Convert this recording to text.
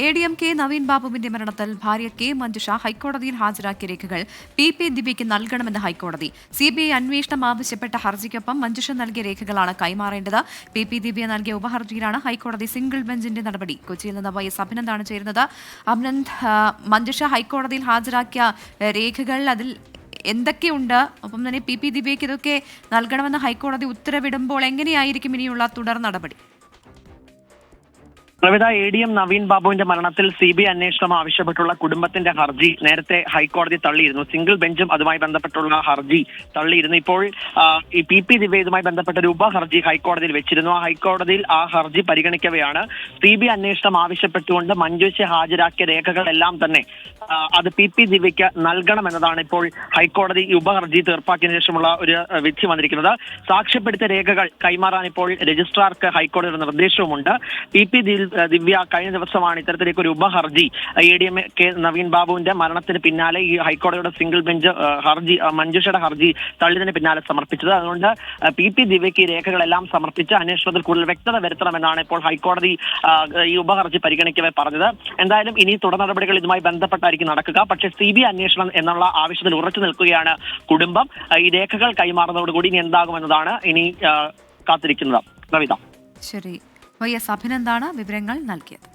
ADMK Naveen ബാബുവിന്റെ മരണത്തിൽ ഭാര്യ കെ മഞ്ജുഷ ഹൈക്കോടതിയിൽ ഹാജരാക്കിയ രേഖകൾ PP ദിവ്യയ്ക്ക് നൽകണമെന്ന് ഹൈക്കോടതി. CBI അന്വേഷണം ആവശ്യപ്പെട്ട ഹർജിക്കൊപ്പം മഞ്ജുഷ നൽകിയ രേഖകളാണ് കൈമാറേണ്ടത്. PP ദിവ്യ നൽകിയ ഉപഹർജിയിലാണ് ഹൈക്കോടതി സിംഗിൾ ബെഞ്ചിന്റെ നടപടി. കൊച്ചിയിൽ നിന്ന് YS അഭിനന്ദാണ് ചേരുന്നത്. അഭിനന്ദ്, മഞ്ജുഷ ഹൈക്കോടതിയിൽ ഹാജരാക്കിയ രേഖകൾ അതിൽ എന്തൊക്കെയുണ്ട്? ഒപ്പം തന്നെ PP ദിവ്യയ്ക്ക് ഇതൊക്കെ നൽകണമെന്ന് ഹൈക്കോടതി ഉത്തരവിടുമ്പോൾ എങ്ങനെയായിരിക്കും ഇനിയുള്ള തുടർ നടപടി? പ്രവിധ ADM നവീൻ ബാബുവിന്റെ മരണത്തിൽ CBI അന്വേഷണം ആവശ്യപ്പെട്ടുള്ള കുടുംബത്തിന്റെ ഹർജി നേരത്തെ ഹൈക്കോടതി തള്ളിയിരുന്നു. സിംഗിൾ ബെഞ്ചും അതുമായി ബന്ധപ്പെട്ടുള്ള ഹർജി തള്ളിയിരുന്നു. ഇപ്പോൾ ഈ PP ദിവ്യ ഇതുമായി ബന്ധപ്പെട്ട ഒരു ഉപഹർജി ഹൈക്കോടതിയിൽ വെച്ചിരുന്നു. ആ ഹൈക്കോടതിയിൽ ആ ഹർജി പരിഗണിക്കവെയാണ് CBI അന്വേഷണം ആവശ്യപ്പെട്ടുകൊണ്ട് മഞ്ജുഷ ഹാജരാക്കിയ രേഖകളെല്ലാം തന്നെ അത് PP ദിവ്യയ്ക്ക് നൽകണമെന്നതാണ് ഇപ്പോൾ ഹൈക്കോടതി ഉപഹർജി തീർപ്പാക്കിയതിനു ശേഷമുള്ള ഒരു വിധി വന്നിരിക്കുന്നത്. സാക്ഷ്യപ്പെടുത്തിയ രേഖകൾ കൈമാറാൻ ഇപ്പോൾ രജിസ്ട്രാർക്ക് ഹൈക്കോടതിയുടെ നിർദ്ദേശവുമുണ്ട്. PP ദിവ്യ കഴിഞ്ഞ ദിവസമാണ് ഇത്തരത്തിലേക്ക് ഒരു ഉപഹർജി ADMK നവീൻ ബാബുവിന്റെ മരണത്തിന് പിന്നാലെ ഈ ഹൈക്കോടതിയുടെ സിംഗിൾ ബെഞ്ച് ഹർജി മഞ്ജുഷയുടെ ഹർജി തള്ളിയതിന് പിന്നാലെ സമർപ്പിച്ചത്. അതുകൊണ്ട് PP ദിവ്യയ്ക്ക് ഈ രേഖകളെല്ലാം സമർപ്പിച്ച് അന്വേഷണത്തിൽ കൂടുതൽ വ്യക്തത വരുത്തണമെന്നാണ് ഇപ്പോൾ ഹൈക്കോടതി ഈ ഉപഹർജി പരിഗണിക്കവെ പറഞ്ഞത്. എന്തായാലും ഇനി തുടർ നടപടികൾ ഇതുമായി ബന്ധപ്പെട്ടായിരിക്കും നടക്കുക. പക്ഷേ CBI അന്വേഷണം എന്നുള്ള ആവശ്യത്തിൽ ഉറച്ചു നിൽക്കുകയാണ് കുടുംബം. ഈ രേഖകൾ കൈമാറുന്നതോടുകൂടി ഇനി എന്താകുമെന്നതാണ് ഇനി കാത്തിരിക്കുന്നത്. കവിത. ശരി, YS അഭിനന്ദാണ് വിവരങ്ങൾ നൽകിയത്.